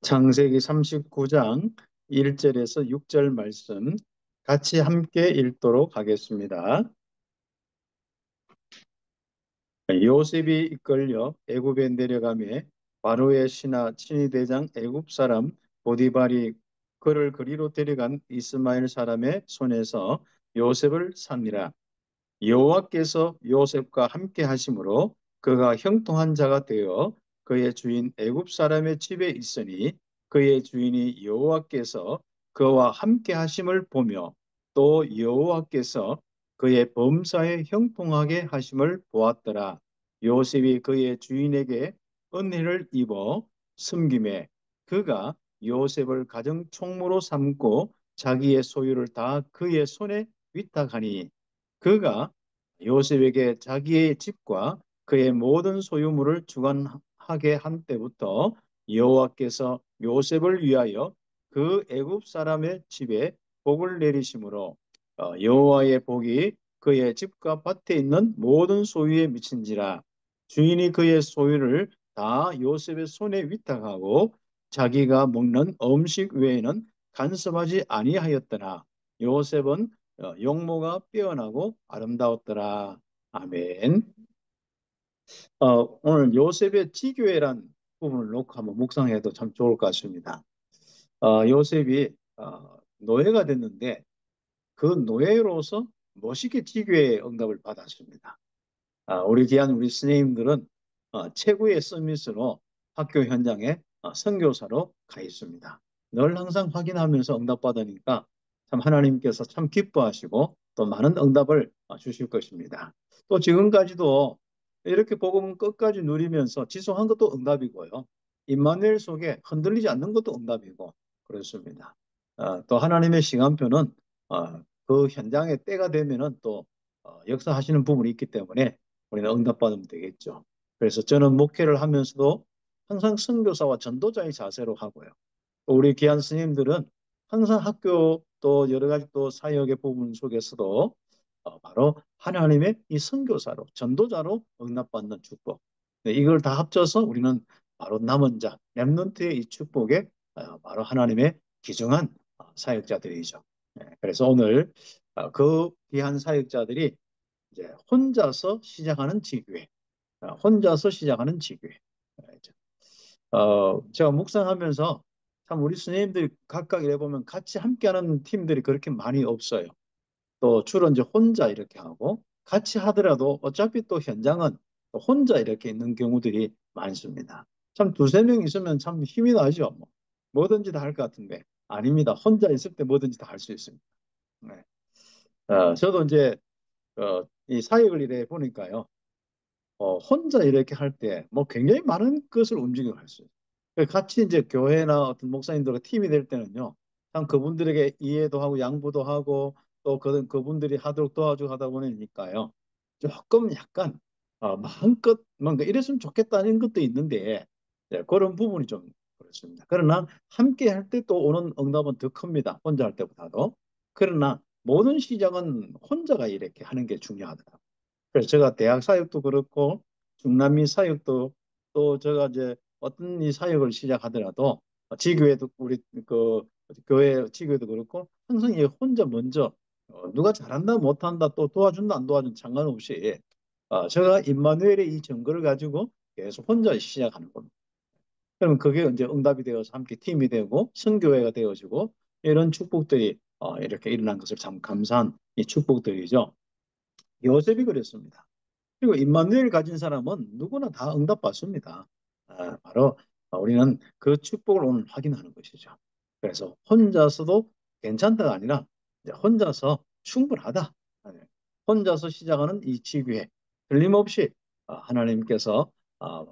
창세기 39장 1절에서 6절 말씀 같이 함께 읽도록 하겠습니다. 요셉이 이끌려 애굽에 내려가매 바로의 신하 친위대장 애굽 사람 보디발이 그를 그리로 데려간 이스마엘 사람의 손에서 요셉을 삽니라. 여호와께서 요셉과 함께 하심으로 그가 형통한 자가 되어 그의 주인 애굽 사람의 집에 있으니 그의 주인이 여호와께서 그와 함께 하심을 보며 또 여호와께서 그의 범사에 형통하게 하심을 보았더라. 요셉이 그의 주인에게 은혜를 입어 섬김에 그가 요셉을 가정 총무로 삼고 자기의 소유를 다 그의 손에 위탁하니 그가 요셉에게 자기의 집과 그의 모든 소유물을 주관하게 한 때부터 여호와께서 요셉을 위하여 그 애굽 사람의 집에 복을 내리심으로 여호와의 복이 그의 집과 밭에 있는 모든 소유에 미친지라. 주인이 그의 소유를 다 요셉의 손에 위탁하고 자기가 먹는 음식 외에는 간섭하지 아니하였더라. 요셉은 용모가 빼어나고 아름다웠더라. 아멘. 오늘 요셉의 지교회란 부분을 놓고 한번 묵상해도 참 좋을 것 같습니다. 요셉이 노예가 됐는데 그 노예로서 멋있게 지교회의 응답을 받았습니다. 우리 귀한 우리 스님들은 최고의 서밋으로 학교 현장에 선교사로 가 있습니다. 늘 항상 확인하면서 응답받으니까 참 하나님께서 참 기뻐하시고 또 많은 응답을 주실 것입니다. 또 지금까지도 이렇게 복음 끝까지 누리면서 지속한 것도 응답이고요. 임마누엘 속에 흔들리지 않는 것도 응답이고 그렇습니다. 또 하나님의 시간표는 그 현장의 때가 되면은 또 역사하시는 부분이 있기 때문에 우리는 응답받으면 되겠죠. 그래서 저는 목회를 하면서도 항상 선교사와 전도자의 자세로 하고요. 또 우리 귀한 스님들은 항상 학교 또 여러 가지 또 사역의 부분 속에서도 바로 하나님의 이 선교사로 전도자로 응답받는 축복. 네, 이걸 다 합쳐서 우리는 바로 남은 자, 렘넌트의 이 축복에 바로 하나님의 귀중한 사역자들이죠. 네, 그래서 오늘 그 귀한 사역자들이 이제 혼자서 시작하는 지교회, 혼자서 시작하는 지교회. 제가 묵상하면서 참 우리 스님들이 각각 이래 보면 같이 함께하는 팀들이 그렇게 많이 없어요. 또 주로 이제 혼자 이렇게 하고 같이 하더라도 어차피 또 현장은 또 혼자 이렇게 있는 경우들이 많습니다. 참 두세 명 있으면 참 힘이 나죠. 뭐든지 다 할 것 같은데 아닙니다. 혼자 있을 때 뭐든지 다 할 수 있습니다. 네. 저도 이제 이 사역을 이래 보니까요. 혼자 이렇게 할 때 뭐 굉장히 많은 것을 움직여 갈 수 있어요. 같이 이제 교회나 어떤 목사님들과 팀이 될 때는요, 참 그분들에게 이해도 하고 양보도 하고 또 그분들이 하도록 도와주고 하다 보니까요, 조금 약간 마음껏 뭔가 이랬으면 좋겠다는 것도 있는데 그런 부분이 좀 그렇습니다. 그러나 함께 할 때 또 오는 응답은 더 큽니다. 혼자 할 때보다도. 그러나 모든 시작은 혼자가 이렇게 하는 게 중요하더라고요. 그래서 제가 대학 사역도 그렇고 중남미 사역도 또 제가 이제 어떤 이 사역을 시작하더라도 지교회도 우리 그 교회 지교회도 그렇고 항상 이 혼자 먼저 누가 잘한다 못한다 또 도와준다 안 도와준다 상관없이 제가 임마누엘의 이 증거를 가지고 계속 혼자 시작하는 겁니다. 그러면 그게 이제 응답이 되어서 함께 팀이 되고 선교회가 되어지고 이런 축복들이 이렇게 일어난 것을 참 감사한 이 축복들이죠. 요셉이 그랬습니다. 그리고 임마누엘 가진 사람은 누구나 다 응답받습니다. 바로 우리는 그 축복을 오늘 확인하는 것이죠. 그래서 혼자서도 괜찮다가 아니라 이제 혼자서 충분하다. 네. 혼자서 시작하는 이 지교회 틀림없이 하나님께서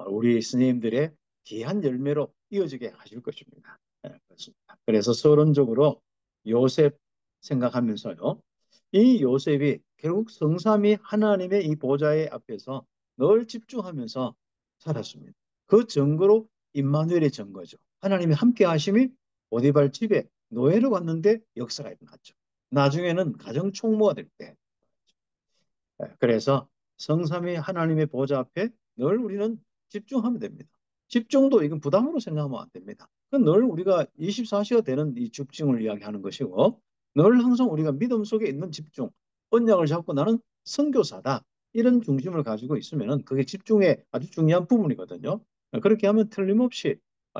우리 스님들의 귀한 열매로 이어지게 하실 것입니다. 네, 그렇습니다. 그래서 서론적으로 요셉 생각하면서요. 이 요셉이 결국 성삼위 하나님의 이 보좌의 앞에서 늘 집중하면서 살았습니다. 그 증거로 임마누엘의 증거죠. 하나님이 함께 하심이 보디발 집에 노예로 갔는데 역사가 일어났죠. 나중에는 가정 총무가 될 때. 그래서 성삼위 하나님의 보좌 앞에 늘 우리는 집중하면 됩니다. 집중도 이건 부담으로 생각하면 안 됩니다. 늘 우리가 24시가 되는 이 집중을 이야기하는 것이고 늘 항상 우리가 믿음 속에 있는 집중, 언약을 잡고 나는 선교사다. 이런 중심을 가지고 있으면 그게 집중의 아주 중요한 부분이거든요. 그렇게 하면 틀림없이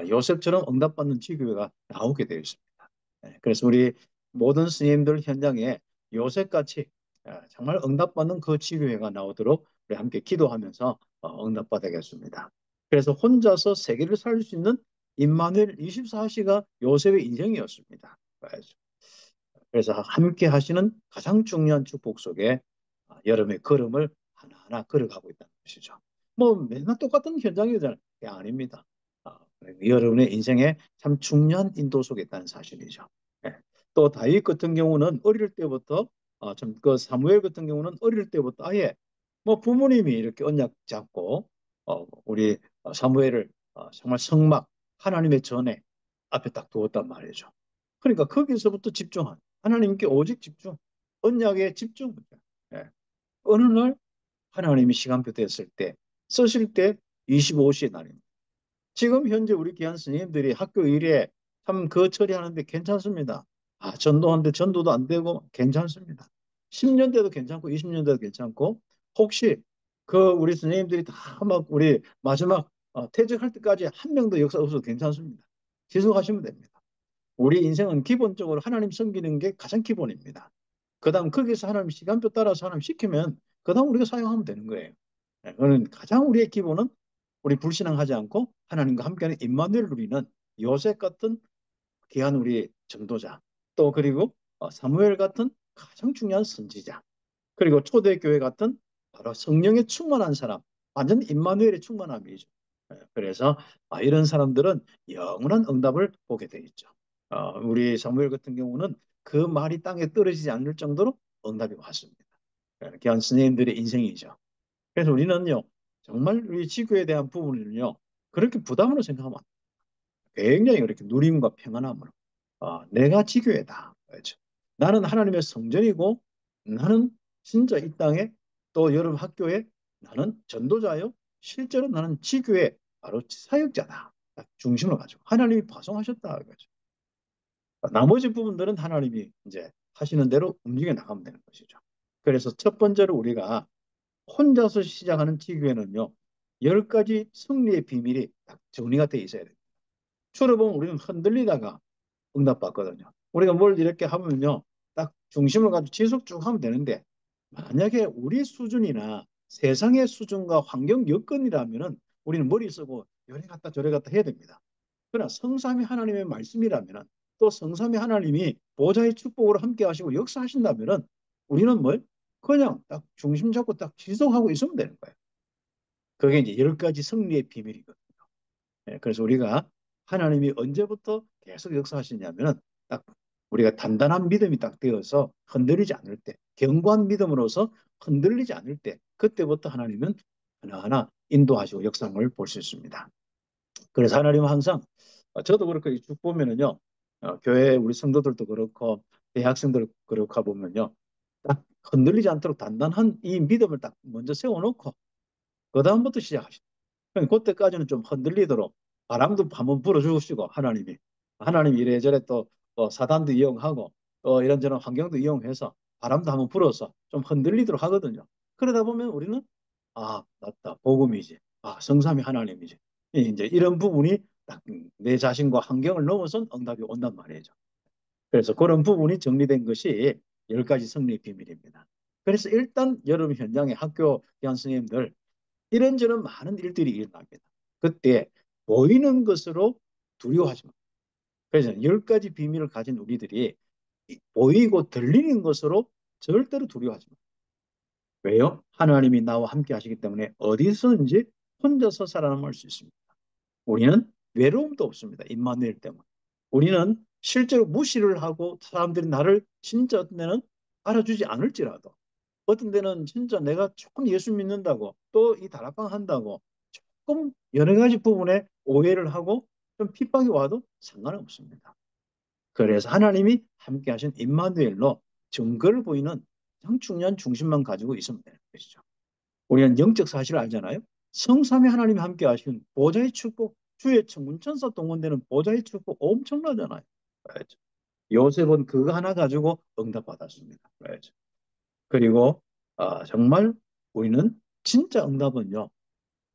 요셉처럼 응답받는 지교회가 나오게 되어 있습니다. 그래서 우리 모든 스님들 현장에 요셉같이 정말 응답받는 그 지교회가 나오도록 우리 함께 기도하면서 응답받아야겠습니다. 그래서 혼자서 세계를 살릴 수 있는 임마누엘 24시가 요셉의 인생이었습니다. 그래서 함께 하시는 가장 중요한 축복 속에 여름의 걸음을 하나하나 걸어가고 있다는 것이죠. 뭐 맨날 똑같은 현장이잖아요. 아닙니다. 여러분의 인생에 참 중요한 인도 속에 있다는 사실이죠. 예. 또 다윗 같은 경우는 어릴 때부터 참그 사무엘 같은 경우는 어릴 때부터 아예 뭐 부모님이 이렇게 언약 잡고 우리 사무엘을 정말 성막 하나님의 전에 앞에 딱 두었단 말이죠. 그러니까 거기서부터 집중한 하나님께 오직 집중, 언약에 집중. 예. 어느 날 하나님이 시간표 됐을 때 쓰실 때 25시의 날입니다. 지금 현재 우리 귀한 스님들이 학교 일에 참 그 처리하는데 괜찮습니다. 전도하는데 전도도 안 되고 괜찮습니다. 10년 돼도 괜찮고 20년 돼도 괜찮고 혹시 그 우리 스님들이 다 막 우리 마지막 퇴직할 때까지 한 명도 역사 없어도 괜찮습니다. 지속하시면 됩니다. 우리 인생은 기본적으로 하나님 섬기는 게 가장 기본입니다. 그다음 거기서 하나님 시간표 따라서 하나님 시키면 그다음 우리가 사용하면 되는 거예요. 그는 가장 우리의 기본은 우리 불신앙하지 않고 하나님과 함께하는 임마누엘 누리는 요셉 같은 귀한 우리 전도자 또 그리고 사무엘 같은 가장 중요한 선지자 그리고 초대교회 같은 바로 성령에 충만한 사람 완전 임마누엘의 충만함이죠. 그래서 이런 사람들은 영원한 응답을 보게 돼 있죠. 우리 사무엘 같은 경우는 그 말이 땅에 떨어지지 않을 정도로 응답이 왔습니다. 귀한 스님들의 인생이죠. 그래서 우리는요, 정말 우리 지구에 대한 부분을요, 그렇게 부담으로 생각하면 안 돼요. 굉장히 그렇게 누림과 평안함으로. 내가 지교회다. 그렇죠. 나는 하나님의 성전이고, 나는 진짜 이 땅에 또 여러분 학교에 나는 전도자요. 실제로 나는 지교회 바로 사역자다. 중심을 가지고 하나님이 파송하셨다. 그렇죠. 나머지 부분들은 하나님이 이제 하시는 대로 움직여 나가면 되는 것이죠. 그래서 첫 번째로 우리가 혼자서 시작하는 지교회는요, 10가지 승리의 비밀이 딱 정리가 돼 있어야 돼요. 주로 보면 우리는 흔들리다가 응답받거든요. 우리가 뭘 이렇게 하면요, 딱 중심을 가지고 지속 쭉 하면 되는데, 만약에 우리 수준이나 세상의 수준과 환경 여건이라면은 우리는 머리 쓰고 요래 갔다 저래 갔다 해야 됩니다. 그러나 성삼위 하나님의 말씀이라면은 또 성삼위 하나님이 보좌의 축복으로 함께 하시고 역사하신다면은 우리는 뭘 그냥 딱 중심 잡고 딱 지속하고 있으면 되는 거예요. 그게 이제 10가지 승리의 비밀이거든요. 그래서 우리가 하나님이 언제부터 계속 역사하시냐면은 딱 우리가 단단한 믿음이 딱 되어서 흔들리지 않을 때, 견고한 믿음으로서 흔들리지 않을 때, 그때부터 하나님은 하나하나 인도하시고 역사를 볼 수 있습니다. 그래서 하나님은 항상 저도 그렇고 쭉 보면은요, 교회 우리 성도들도 그렇고 대학생들 그렇고 보면요, 딱 흔들리지 않도록 단단한 이 믿음을 딱 먼저 세워놓고 그 다음부터 시작하시죠. 그때까지는 좀 흔들리도록 바람도 한번 불어주시고 하나님이 이래저래 또 사단도 이용하고 또 이런저런 환경도 이용해서 바람도 한번 불어서 좀 흔들리도록 하거든요. 그러다 보면 우리는 맞다 복음이지 성삼위 하나님이지 이제 이런 부분이 딱 내 자신과 환경을 넘어선 응답이 온단 말이죠. 그래서 그런 부분이 정리된 것이 10가지 승리의 비밀입니다. 그래서 일단 여러분 현장의 학교 교환 선생님들 이런저런 많은 일들이 일어납니다. 그때 보이는 것으로 두려워하지 마. 그래서 10가지 비밀을 가진 우리들이 보이고 들리는 것으로 절대로 두려워하지 마. 왜요? 하나님이 나와 함께 하시기 때문에 어디서든지 혼자서 살아남을 수 있습니다. 우리는 외로움도 없습니다. 임마누엘 때문에. 우리는 실제로 무시를 하고 사람들이 나를 진짜 어떤 데는 알아주지 않을지라도 어떤 데는 진짜 내가 조금 예수 믿는다고 또 이 다락방 한다고 조금 여러 가지 부분에 오해를 하고 좀 핍박이 와도 상관없습니다. 그래서 하나님이 함께 하신 임마누엘로 증거를 보이는 가장 중요한 중심만 가지고 있으면 되는 것이죠. 우리는 영적 사실을 알잖아요. 성삼위 하나님이 함께 하신 보좌의 축복, 주의 천군천사 동원되는 보좌의 축복 엄청나잖아요. 알죠? 요셉은 그거 하나 가지고 응답받았습니다. 알죠? 그리고 정말 우리는 진짜 응답은요,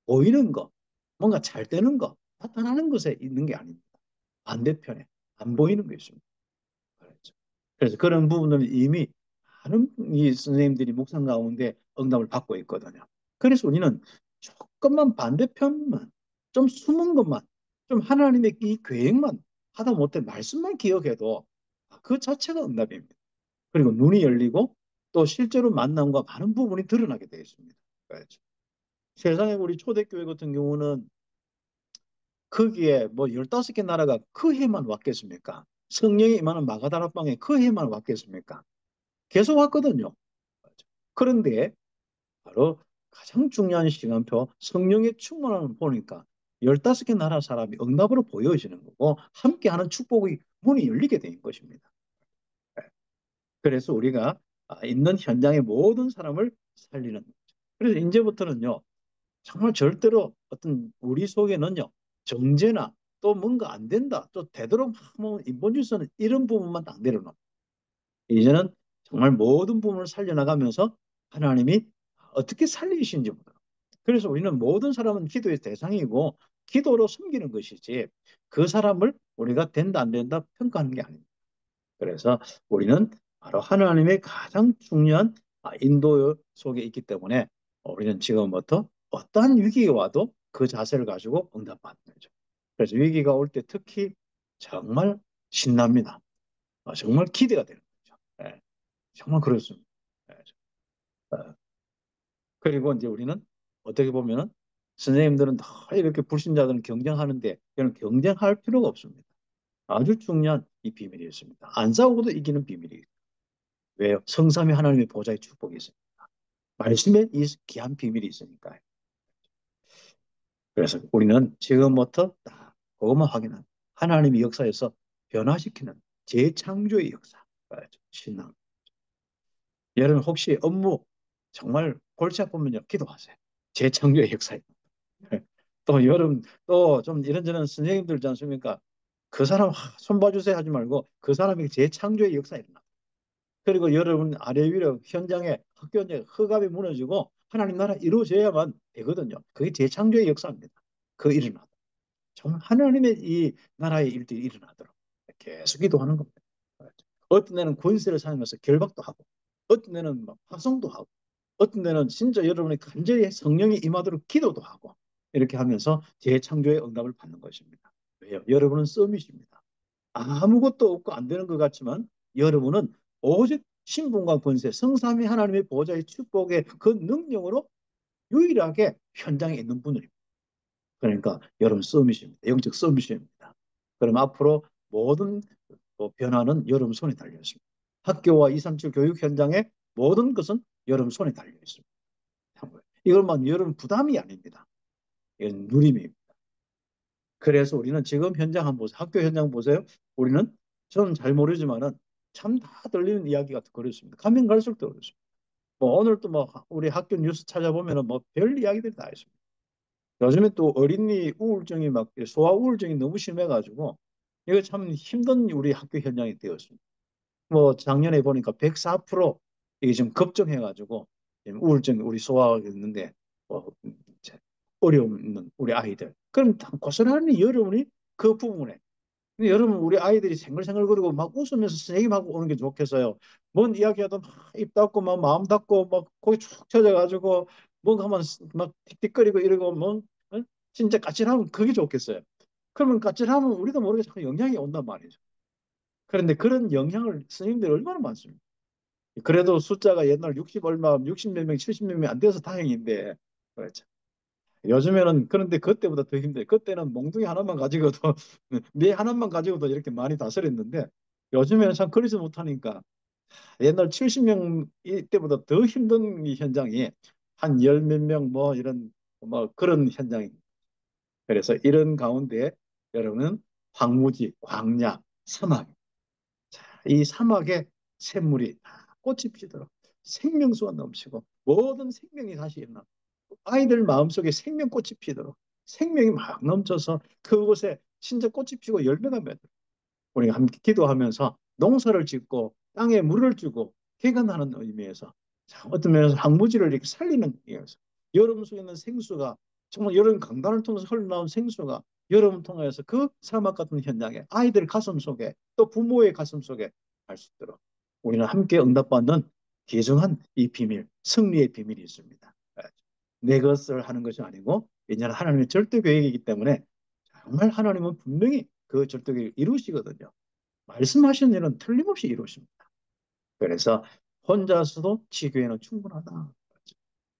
보이는 거, 뭔가 잘 되는 거, 나타나는 것에 있는 게 아닙니다. 반대편에 안 보이는 게 있습니다. 그렇죠. 그래서 그런 부분을 이미 많은 이 선생님들이 묵상 가운데 응답을 받고 있거든요. 그래서 우리는 조금만 반대편만, 좀 숨은 것만, 좀 하나님의 이 계획만 하다 못해 말씀만 기억해도 그 자체가 응답입니다. 그리고 눈이 열리고 또 실제로 만남과 많은 부분이 드러나게 되어 있습니다. 그렇죠. 세상에 우리 초대교회 같은 경우는 거기에 뭐 15개 나라가 그 해만 왔겠습니까? 성령이 임하는 마가다락방에 그 해만 왔겠습니까? 계속 왔거든요. 그런데 바로 가장 중요한 시간표 성령의 충만함을 보니까 15개 나라 사람이 응답으로 보여지는 거고 함께하는 축복의 문이 열리게 된 것입니다. 그래서 우리가 있는 현장의 모든 사람을 살리는 거죠. 그래서 이제부터는요. 정말 절대로 어떤 우리 속에는요. 정죄나 또 뭔가 안 된다. 또 되도록 뭐 인본주의는 이런 부분만 딱 내려놓고 이제는 정말 모든 부분을 살려나가면서 하나님이 어떻게 살리신지 모르 그래서 우리는 모든 사람은 기도의 대상이고 기도로 섬기는 것이지 그 사람을 우리가 된다 안 된다 평가하는 게 아닙니다. 그래서 우리는 바로 하나님의 가장 중요한 인도 속에 있기 때문에 우리는 지금부터 어떠한 위기가 와도 그 자세를 가지고 응답받는 거죠. 그래서 위기가 올 때 특히 정말 신납니다. 정말 기대가 되는 거죠. 예, 정말 그렇습니다. 예, 어, 그리고 이제 우리는 어떻게 보면은 선생님들은 다 이렇게 불신자들은 경쟁하는데 이는 경쟁할 필요가 없습니다. 아주 중요한 이 비밀이 있습니다. 안 싸우고도 이기는 비밀이 있어요. 왜요? 성삼위 하나님의 보좌의 축복이 있어요. 말씀에 이 귀한 비밀이 있으니까요. 그래서 우리는 지금부터 딱 그것만 확인하는 하나님의 역사에서 변화시키는 재창조의 역사. 신앙. 여러분 혹시 업무 정말 골치 아프면요 기도하세요. 재창조의 역사에. 또 여러분 또 좀 이런저런 선생님들 있지 않습니까? 그 사람 손 봐주세요 하지 말고 그 사람에게 재창조의 역사에 일어나. 그리고 여러분 아래 위로 현장에 학교 현장에 흑암이 무너지고 하나님 나라 이루어져야만 되거든요. 그게 재창조의 역사입니다. 그 일어나. 정말 하나님의 이 나라의 일들이 일어나도록 계속 기도하는 겁니다. 어떤 데는 권세를 사용해서 결박도 하고, 어떤 데는 막 파송도 하고, 어떤 데는 진짜 여러분이 간절히 성령이 임하도록 기도도 하고, 이렇게 하면서 재창조의 응답을 받는 것입니다. 왜요? 여러분은 썸이십니다. 아무것도 없고 안 되는 것 같지만 여러분은 오직 신분과 권세, 성삼위 하나님의 보좌의 축복의 그 능력으로 유일하게 현장에 있는 분들입니다. 그러니까 여러분 썸이십니다. 영적 썸이십니다. 그럼 앞으로 모든 변화는 여러분 손에 달려 있습니다. 학교와 237 교육 현장의 모든 것은 여러분 손에 달려 있습니다. 이것만 여러분 부담이 아닙니다. 이건 누림입니다. 그래서 우리는 지금 현장 한번 보세요. 학교 현장 보세요. 우리는 저는 잘 모르지만은 참 다 들리는 이야기가 그렇습니다. 가면 갈수록 더 그렇습니다. 뭐 오늘도 뭐 우리 학교 뉴스 찾아보면은 뭐 별 이야기들이 다 있습니다. 요즘에 또 어린이 우울증이 막 소아 우울증이 너무 심해가지고 이거 참 힘든 우리 학교 현장이 되었습니다. 뭐 작년에 보니까 104% 이게 지금 급증해가지고 지금 우울증 우리 소아가 있는데 뭐 어려움 있는 우리 아이들. 그럼 고스란히 여러분이 그 부분에 근데 여러분 우리 아이들이 생글생글거리고 막 웃으면서 선생님하고 오는 게 좋겠어요. 뭔 이야기하든 입 닫고 막 마음 닫고 막 거기 축 처져가지고 뭔가 하면 막 틱틱거리고 이러고 뭐 어? 진짜 까칠하면 그게 좋겠어요. 그러면 까칠하면 우리도 모르게 자꾸 영향이 온단 말이죠. 그런데 그런 영향을 선생님들이 얼마나 많습니까? 그래도 숫자가 옛날 60 얼마, 60 몇 명, 70 몇 명 안 돼서 다행인데 그렇죠. 요즘에는 그런데 그때보다 더 힘들어요. 그때는 몽둥이 하나만 가지고도 매 하나만 가지고도 이렇게 많이 다스렸는데 요즘에는 참 그러지 못하니까 옛날 70명 이때보다 더 힘든 이 현장이 한 열 몇 명 뭐 이런 뭐 그런 현장입니다. 그래서 이런 가운데 여러분은 황무지, 광야, 사막 이 사막에 샘물이 다 꽃이 피도록 생명수가 넘치고 모든 생명이 다시 일어나 아이들 마음속에 생명꽃이 피도록 생명이 막 넘쳐서 그곳에 진짜 꽃이 피고 열매가 맺도록 우리가 함께 기도하면서 농사를 짓고 땅에 물을 주고 개간하는 의미에서 어떤 면에서 황무지를 이렇게 살리는 의미에서 여름 속에 있는 생수가 정말 여름 강단을 통해서 흘러나온 생수가 여름을 통해서 그 사막 같은 현장에 아이들 가슴 속에 또 부모의 가슴 속에 갈 수 있도록 우리는 함께 응답받는 귀중한 이 비밀, 승리의 비밀이 있습니다. 내 것을 하는 것이 아니고 왜냐하면 하나님의 절대 계획이기 때문에 정말 하나님은 분명히 그 절대 계획을 이루시거든요. 말씀하신 일은 틀림없이 이루십니다. 그래서 혼자서도 지교회는 충분하다.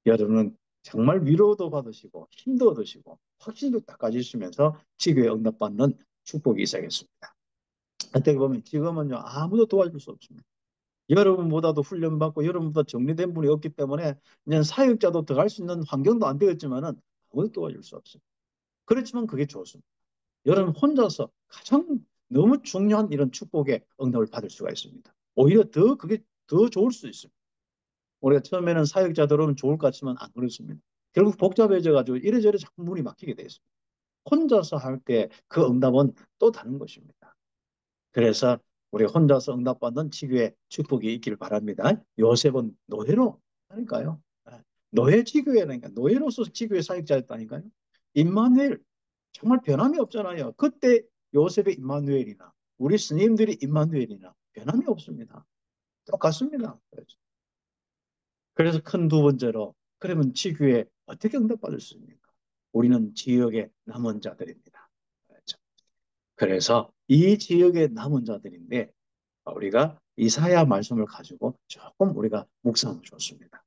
여러분은 정말 위로도 받으시고 힘도 얻으시고 확신도 딱 가지시면서 지교회 응답받는 축복이 있어야겠습니다. 어떻게 보면 지금은요 아무도 도와줄 수 없습니다. 여러분보다도 훈련받고 여러분보다 정리된 분이 없기 때문에 이제 사역자도 들어갈 수 있는 환경도 안 되었지만은 아무도 도와줄 수 없습니다. 그렇지만 그게 좋습니다. 여러분 혼자서 가장 너무 중요한 이런 축복의 응답을 받을 수가 있습니다. 오히려 더 그게 더 좋을 수 있습니다. 우리가 처음에는 사역자 들어오면 좋을 것 같지만 안 그렇습니다. 결국 복잡해져 가지고 이래저래 자꾸 문이 막히게 돼 있습니다. 혼자서 할 때 그 응답은 또 다른 것입니다. 그래서 우리 혼자서 응답받는 치유의 축복이 있기를 바랍니다. 요셉은 노예로 하니까요. 노예 치유회라니까 노예로서 치유의 사역자였다니까요. 임마누엘 정말 변함이 없잖아요. 그때 요셉의 임마누엘이나 우리 스님들이 임마누엘이나 변함이 없습니다. 똑같습니다. 그래서 큰 두 번째로 그러면 지교에 어떻게 응답받을 수 있습니까? 우리는 지역의 남은 자들입니다. 그렇죠? 그래서 이 지역의 남은 자들인데 우리가 이사야 말씀을 가지고 조금 우리가 묵상하면 좋습니다.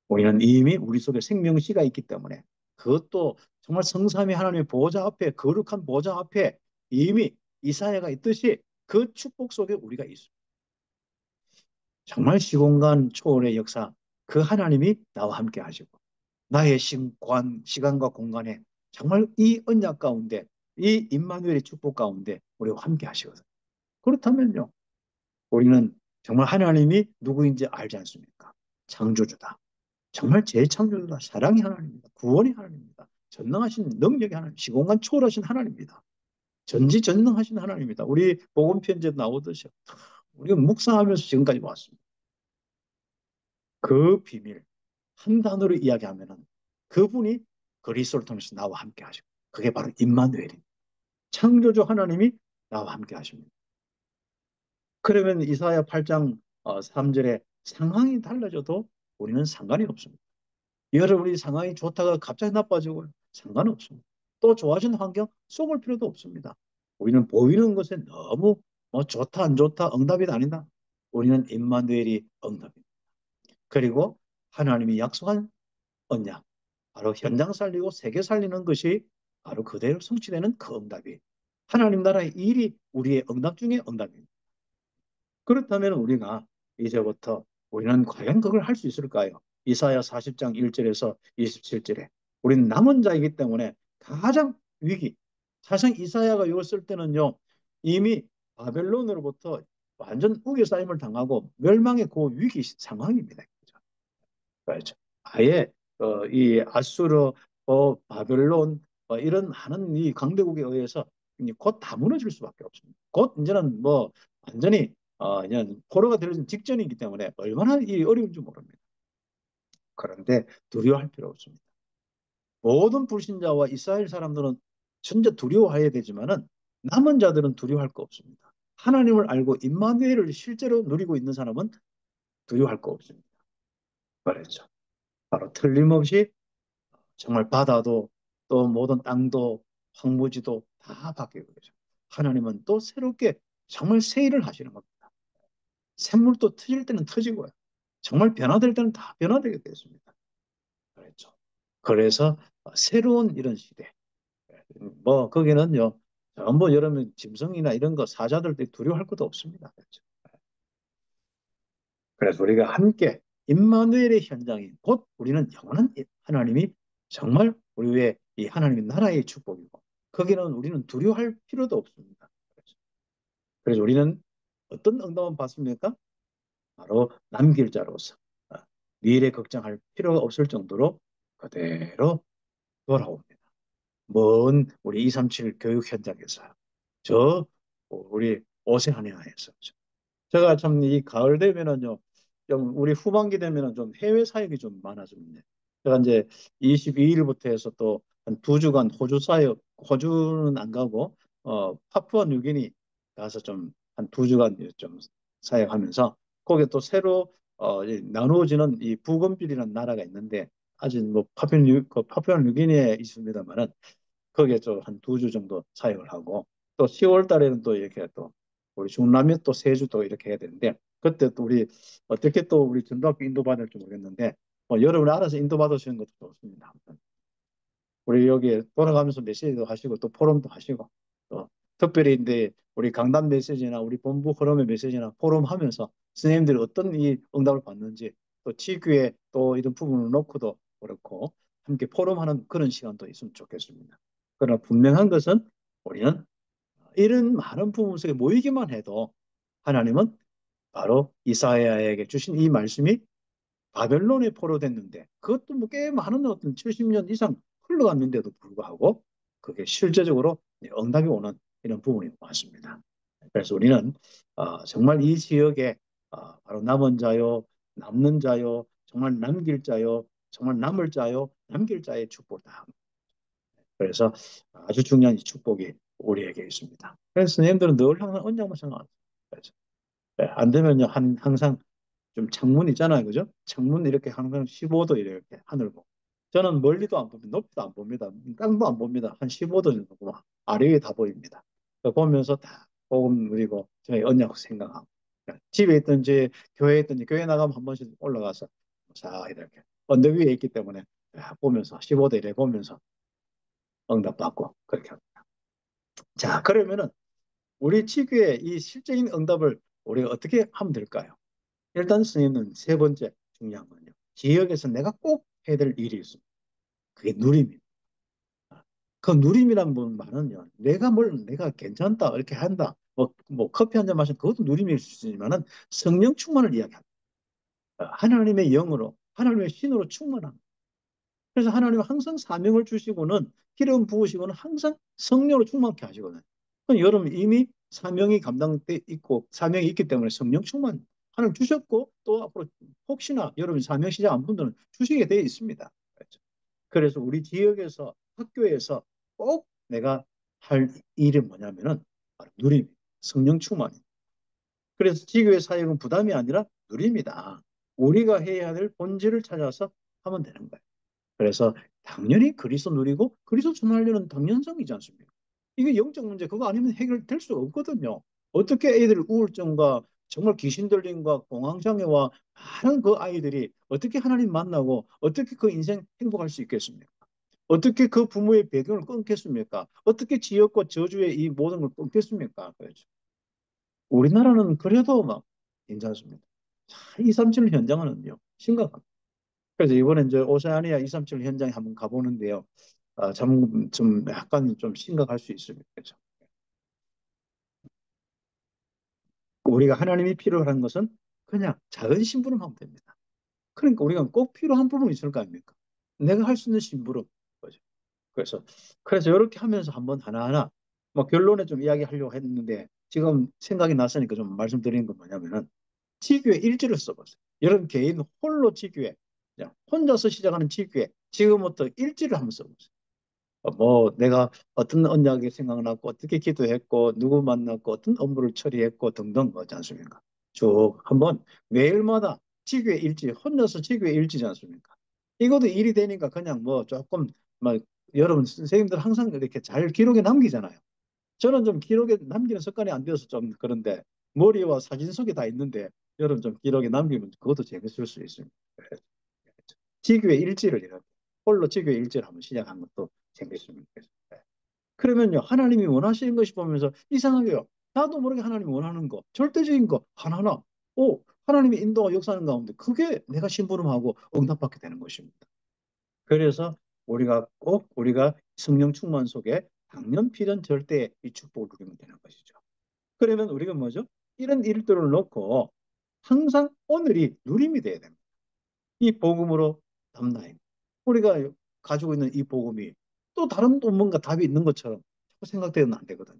우리는 이미 우리 속에 생명씨가 있기 때문에 그것도 정말 성삼위 하나님의 보좌 앞에 거룩한 보좌 앞에 이미 이사야가 있듯이 그 축복 속에 우리가 있습니다. 정말 시공간 초월의 역사 그 하나님이 나와 함께 하시고 나의 시간과 공간에 정말 이 언약 가운데 이 임마누엘의 축복 가운데 우리와 함께 하시거든요. 그렇다면요. 우리는 정말 하나님이 누구인지 알지 않습니까? 창조주다. 정말 재창조주다. 사랑의 하나님입니다. 구원의 하나님입니다. 전능하신 능력의 하나님, 시공간 초월하신 하나님입니다. 전지전능하신 하나님입니다. 우리 복음 편지에 나오듯이 우리가 묵상하면서 지금까지 왔습니다. 그 비밀 한 단어로 이야기하면은 그분이 그리스도를 통해서 나와 함께 하시고 그게 바로 임마누엘입니다. 창조주 하나님이 나와 함께 하십니다. 그러면 이사야 8장 3절에 상황이 달라져도 우리는 상관이 없습니다. 여러분이 상황이 좋다가 갑자기 나빠지고 상관없습니다. 또 좋아진 환경 속을 필요도 없습니다. 우리는 보이는 것에 너무 뭐 좋다 안 좋다 응답이 아니다. 우리는 임마누엘이 응답입니다. 그리고 하나님이 약속한 언약 바로 현장 살리고 세계 살리는 것이 바로 그대로 성취되는 그 응답이 하나님 나라의 일이 우리의 응답 중에 응답입니다. 그렇다면 우리가 이제부터 우리는 과연 그걸 할 수 있을까요? 이사야 40장 1절에서 27절에 우리는 남은 자이기 때문에 가장 위기 사실 이사야가 이걸 쓸 때는요 이미 바벨론으로부터 완전 우겨싸임을 당하고 멸망의 그 위기 상황입니다. 그렇죠. 아예 이 아수르, 바벨론 이런 많은 이 강대국에 의해서 곧 다 무너질 수밖에 없습니다. 곧 이제는 뭐 완전히 그냥 포로가 되는 직전이기 때문에 얼마나 이 어려운지 모릅니다. 그런데 두려워할 필요 없습니다. 모든 불신자와 이스라엘 사람들은 진짜 두려워해야 되지만은 남은 자들은 두려워할 거 없습니다. 하나님을 알고 임마누엘을 실제로 누리고 있는 사람은 두려워할 거 없습니다. 그렇죠. 바로 틀림없이 정말 바다도 또 모든 땅도 황무지도 다 바뀌고 그러죠. 하나님은 또 새롭게 정말 새 일을 하시는 겁니다. 샘물도 터질 때는 터지고요. 정말 변화될 때는 다 변화되게 되었습니다. 그렇죠. 그래서 새로운 이런 시대. 뭐 거기는요. 전부 여러분 짐승이나 이런 거 사자들 두려워할 것도 없습니다. 그렇죠. 그래서 우리가 함께 임마누엘의 현장인 곧 우리는 영원한 하나님이 정말 우리 위에 이 하나님의 나라의 축복이고 거기는 우리는 두려워할 필요도 없습니다. 그래서 우리는 어떤 응답을 받습니까? 바로 남길 자로서 미래 걱정할 필요가 없을 정도로 그대로 돌아옵니다. 먼 우리 237 교육 현장에서요. 저 우리 오세아니아에서. 제가 참 이 가을 되면은요, 좀 우리 후반기 되면은 좀 해외 사역이 좀 많아집니다. 제가 이제 22일부터 해서 또 한 두 주간 호주 사역, 호주는 안 가고 파푸아 뉴기니 가서 좀 한 두 주간 좀 사역하면서 거기에 또 새로 이 나누어지는 이 부건빌이라는 나라가 있는데 아직 뭐 파푸아 뉴기니에 있습니다만은 거기에 좀 한 두 주 정도 사역을 하고 또 10월 달에는 또 이렇게 또 우리 중남미 또 세 주 또 이렇게 해야 되는데 그때 또 우리 어떻게 또 우리 전도학교 인도받을지 모르겠는데 여러분이 알아서 인도받으시는 것도 좋습니다. 우리 여기 돌아가면서 메시지도 하시고 또 포럼도 하시고 또 특별히 이제 우리 강단 메시지나 우리 본부 흐름의 메시지나 포럼 하면서 선생님들이 어떤 이 응답을 받는지 또 지교에 또 이런 부분을 놓고도 그렇고 함께 포럼하는 그런 시간도 있으면 좋겠습니다. 그러나 분명한 것은 우리는 이런 많은 부분 속에 모이기만 해도 하나님은 바로 이사야에게 주신 이 말씀이 바벨론에 포로됐는데 그것도 뭐 꽤 많은 어떤 70년 이상 흘러갔는데도 불구하고 그게 실제적으로 응답이 오는 이런 부분이 많습니다. 그래서 우리는 정말 이 지역에 바로 남은 자요, 남는 자요, 정말 남길 자요, 정말 남을 자요, 남길 자의 축복이다. 그래서 아주 중요한 이 축복이 우리에게 있습니다. 그래서 선생님들은 늘 항상 언약만 생각하세요. 안 되면요, 항상 좀 창문 있잖아요. 그죠? 창문 이렇게 항상 15도 이렇게 하늘 보고. 저는 멀리도 안 봅니다. 높이도 안 봅니다. 땅도 안 봅니다. 한 15도 정도 아래 위에 다 보입니다. 보면서 다 복음 누리고 저희 언약 생각하고 집에 있든지 교회에 있든지 교회 나가면 한 번씩 올라가서 자 이렇게 언덕 위에 있기 때문에 보면서 15도 이렇게 보면서 응답 받고 그렇게 합니다. 자 그러면은 우리 지구의 이 실제인 응답을 우리가 어떻게 하면 될까요? 일단 스님은 세 번째 중요한 건요. 지역에서 내가 꼭 해야 될 일이 있습니다. 그게 누림입니다. 그 누림이란 말은요. 내가 괜찮다, 이렇게 한다. 뭐 커피 한 잔 마시면 그것도 누림일 수 있지만은 성령 충만을 이야기합니다. 하나님의 영으로, 하나님의 신으로 충만합니다. 그래서 하나님은 항상 사명을 주시고는 기름 부으시고는 항상 성령으로 충만케 하시거든요. 여러분 이미 사명이 감당돼 있고 사명이 있기 때문에 성령 충만 하나님 주셨고 또 앞으로 혹시나 여러분 사명 시작 안 분들은 주시게 되어 있습니다. 그래서 우리 지역에서 학교에서 꼭 내가 할 일이 뭐냐면은 바로 누림, 성령 충만입니다. 그래서 지교의 사역은 부담이 아니라 누림이다. 우리가 해야 될 본질을 찾아서 하면 되는 거예요. 그래서 당연히 그리스도 누리고 그리스도 전하려는 당연성이지 않습니까? 이게 영적 문제 그거 아니면 해결될 수 없거든요. 어떻게 애들 우울증과 정말 귀신 들림과 공황장애와 많은 그 아이들이 어떻게 하나님 만나고 어떻게 그 인생 행복할 수 있겠습니까? 어떻게 그 부모의 배경을 끊겠습니까? 어떻게 지역과 저주의 이 모든 걸 끊겠습니까? 그렇죠. 우리나라는 그래도 막 괜찮습니다. 237 현장은요 심각합니다. 그래서 이번에 이제 오세아니아 237 현장에 한번 가보는데요. 좀 약간 좀 심각할 수 있습니다. 그렇죠? 우리가 하나님이 필요한 것은 그냥 작은 심부름하면 됩니다. 그러니까 우리가 꼭 필요한 부분이 있을 거 아닙니까? 내가 할 수 있는 심부름. 그죠? 그래서 이렇게 하면서 한번 하나하나 뭐 결론에 좀 이야기하려고 했는데 지금 생각이 났으니까 좀 말씀드리는 건 뭐냐면은 지교회 일지를 써보세요. 여러분 개인 홀로 지교회, 혼자서 시작하는 지교회 지금부터 일지를 한번 써보세요. 뭐 내가 어떤 언약이 생각났고 어떻게 기도했고 누구 만났고 어떤 업무를 처리했고 등등 뭐지 않습니까? 쭉 한번 매일마다 지교회 일지 혼자서 지교회 일지지 않습니까? 이것도 일이 되니까 그냥 뭐 조금 막 여러분 선생님들 항상 이렇게 잘 기록에 남기잖아요. 저는 좀 기록에 남기는 습관이 안 되어서 좀 그런데 머리와 사진 속에 다 있는데 여러분 좀 기록에 남기면 그것도 재밌을 수 있습니다. 지교회 일지를 이렇게 홀로 지교회 일지를 한번 시작한 것도 재밌습니다. 그러면요, 하나님이 원하시는 것이 보면서 이상하게요. 나도 모르게 하나님이 원하는 거, 절대적인 거 하나하나, 하나님의 인도가 역사하는 가운데 그게 내가 심부름하고 응답받게 되는 것입니다. 그래서 우리가 성령 충만 속에 당연 필연 절대 이 축복을 누리면 되는 것이죠. 그러면 우리가 뭐죠? 이런 일들을 놓고 항상 오늘이 누림이 돼야 됩니다. 이 복음으로 담나임. 우리가 가지고 있는 이 복음이 또 다른 또 뭔가 답이 있는 것처럼 자꾸 생각되면 안 되거든요.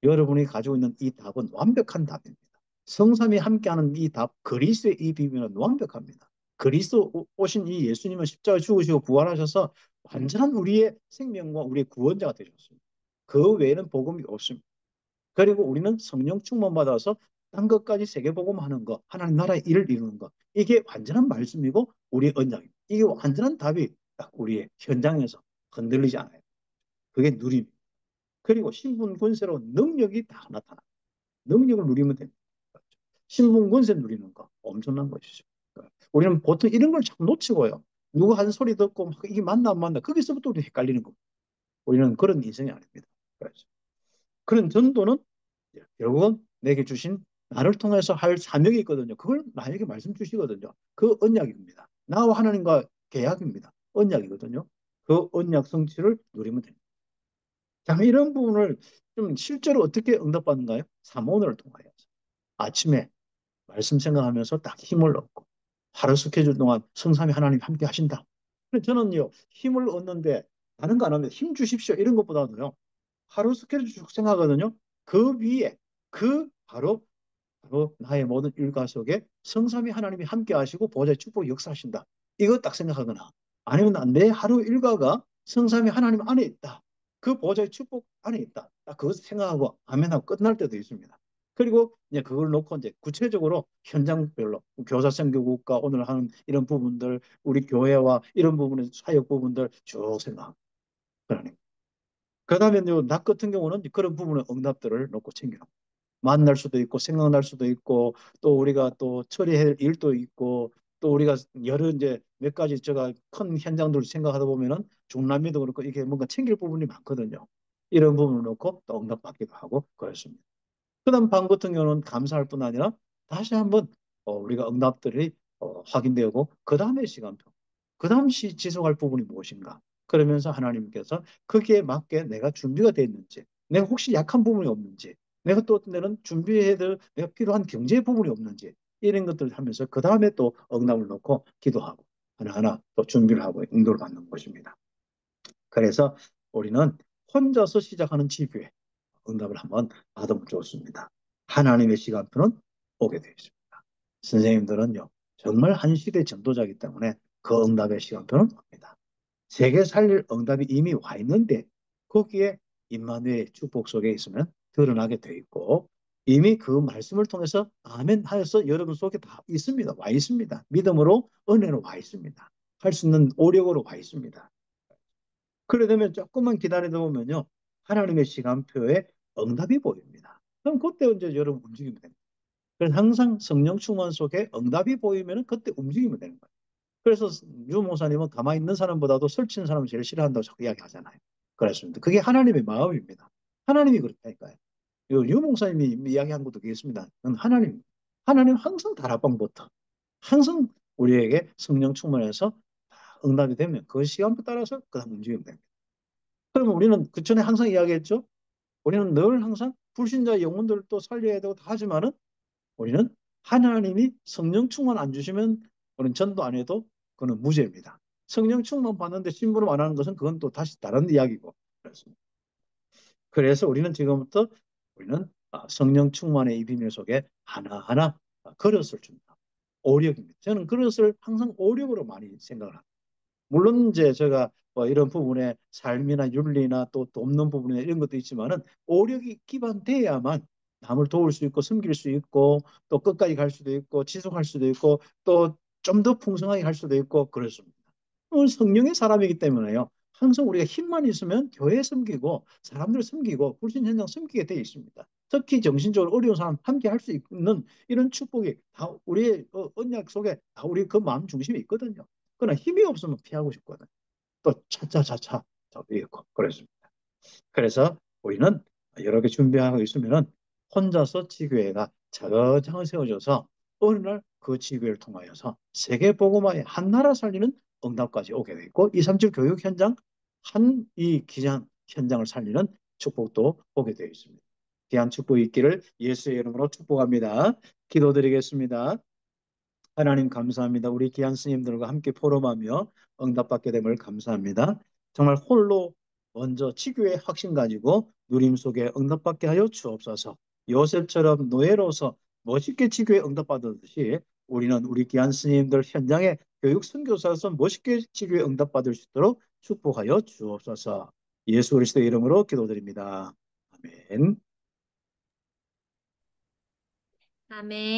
여러분이 가지고 있는 이 답은 완벽한 답입니다. 성삼이 함께하는 이 답, 그리스도의 이 비밀은 완벽합니다. 그리스도 오신 이 예수님은 십자가에 죽으시고 부활하셔서 완전한 우리의 생명과 우리의 구원자가 되셨습니다. 그 외에는 복음이 없습니다. 그리고 우리는 성령 충만 받아서 딴 것까지 세계복음하는 것, 하나님 나라의 일을 이루는 것, 이게 완전한 말씀이고 우리의 언약입니다. 이게 완전한 답이 딱 우리의 현장에서 흔들리지 않아요. 그게 누림. 그리고 신분 권세로 능력이 다 나타나. 능력을 누리면 됩니다. 신분 권세 누리는 거 엄청난 것이죠. 우리는 보통 이런 걸 참 놓치고요. 누구 한 소리 듣고 이게 맞나 안 맞나 거기서부터 우리 헷갈리는 겁니다. 우리는 그런 인생이 아닙니다. 그런 전도는 결국은 내게 주신 나를 통해서 할 사명이 있거든요. 그걸 나에게 말씀 주시거든요. 그 언약입니다. 나와 하나님과 계약입니다. 언약이거든요. 그 언약 성취를 누리면 됩니다. 자, 이런 부분을 좀 실제로 어떻게 응답받는가요? 사모를 통하여. 아침에 말씀 생각하면서 딱 힘을 얻고 하루 스케줄 동안 성삼위 하나님 함께 하신다. 저는요 힘을 얻는데 다른 거 안 합니다. 힘 주십시오 이런 것보다도요 하루 스케줄 쭉 생각하거든요. 그 위에 그 바로 나의 모든 일과 속에 성삼위 하나님이 함께 하시고 보좌의 축복 역사하신다. 이거 딱 생각하거나 아니면 내 하루 일과가 성삼위 하나님 안에 있다. 그 보좌의 축복 안에 있다. 딱 그것 생각하고 아멘하고 끝날 때도 있습니다. 그리고 이제 그걸 놓고 이제 구체적으로 현장별로 교사선교국과 오늘 하는 이런 부분들 우리 교회와 이런 부분의 사역 부분들 쭉 생각합니다. 그다음에 나 같은 경우는 그런 부분의 응답들을 놓고 챙겨요. 만날 수도 있고 생각날 수도 있고 또 우리가 또 처리해야 할 일도 있고 또 우리가 여러 이제 몇 가지 제가 큰 현장들을 생각하다 보면은 중남미도 그렇고 이게 뭔가 챙길 부분이 많거든요. 이런 부분을 놓고 또 응답받기도 하고 그렇습니다. 그다음 방 같은 경우는 감사할 뿐 아니라 다시 한번 우리가 응답들이 확인되고 그다음에 시간표, 그다음 지속할 부분이 무엇인가? 그러면서 하나님께서 거기에 맞게 내가 준비가 되어 있는지, 내가 혹시 약한 부분이 없는지, 내가 또 내는 준비해야 될 내가 필요한 경제 부분이 없는지 이런 것들을 하면서 그 다음에 또 응답을 놓고 기도하고 하나하나 또 준비를 하고 인도를 받는 것입니다. 그래서 우리는 혼자서 시작하는 지교회 응답을 한번 받으면 좋습니다. 하나님의 시간표는 오게 되어 있습니다. 선생님들은요, 정말 한 시대 전도자이기 때문에 그 응답의 시간표는 옵니다. 세계 살릴 응답이 이미 와 있는데 거기에 임마누엘 축복 속에 있으면 드러나게 되어 있고 이미 그 말씀을 통해서 아멘 하여서 여러분 속에 다 있습니다. 와 있습니다. 믿음으로 은혜로 와 있습니다. 할 수 있는 오력으로 와 있습니다. 그래 되면 조금만 기다리다 보면요. 하나님의 시간표에 응답이 보입니다. 그럼 그때 이제 여러분 움직이면 됩니다. 그래서 항상 성령 충만 속에 응답이 보이면 그때 움직이면 되는 거예요. 그래서 유 목사님은 가만히 있는 사람보다도 설치는 사람을 제일 싫어한다고 자꾸 이야기하잖아요. 그렇습니다. 그게 하나님의 마음입니다. 하나님이 그렇다니까요. 유 목사님이 이야기한 것도 그렇습니다. 하나님 항상 다락방부터 항상 우리에게 성령 충만해서 응답이 되면 그 시간에 따라서 그다음 움직이면 됩니다. 그러면 우리는 그 전에 항상 이야기했죠. 우리는 늘 항상 불신자 영혼들도 살려야 되고 다 하지만은 우리는 하나님이 성령 충만 안 주시면 우리는 전도 안 해도 그거는 무죄입니다. 성령 충만 받는데 심부름 안 하는 것은 그건 또 다시 다른 이야기고 그렇습니다. 그래서 우리는 지금부터 우리는 성령 충만의 이 비밀 속에 하나하나 그릇을 줍니다. 오력입니다. 저는 그릇을 항상 오력으로 많이 생각을 합니다. 물론 이제 제가 뭐 이런 부분에 삶이나 윤리나 또 돕는 부분에 이런 것도 있지만은 오력이 기반돼야만 남을 도울 수 있고 섬길 수 있고 또 끝까지 갈 수도 있고 지속할 수도 있고 또 좀 더 풍성하게 할 수도 있고 그렇습니다. 성령의 사람이기 때문에요. 항상 우리가 힘만 있으면 교회 섬기고 사람들 섬기고 불신 현장 섬기게 돼 있습니다. 특히 정신적으로 어려운 사람 함께 할 수 있는 이런 축복이 다 우리의 언약 속에 다 우리 그 마음 중심에 있거든요. 그러나 힘이 없으면 피하고 싶거든. 또 차차차차 있고 그랬습니다. 그래서 우리는 여러 개 준비하고 있으면은 혼자서 지교회가 차근차근 세워져서 어느 날 그 지교회를 통하여서 세계 복음화의 한 나라 살리는 응답까지 오게 돼 있고 237 교육 현장 한 이 기장 현장을 살리는 축복도 오게 되어 있습니다. 귀한 축복이 있기를 예수의 이름으로 축복합니다. 기도드리겠습니다. 하나님 감사합니다. 우리 귀한 스님들과 함께 포럼하며 응답받게 됨을 감사합니다. 정말 홀로 먼저 치교의 확신 가지고 누림 속에 응답받게 하여 주옵소서. 요셉처럼 노예로서 멋있게 치교에 응답받았듯이 우리는 우리 귀한 스님들 현장에 교육 선교사로서 멋있게 치교에 응답받을 수 있도록 축복하여 주옵소서. 예수 그리스도의 이름으로 기도드립니다. 아멘. 아멘.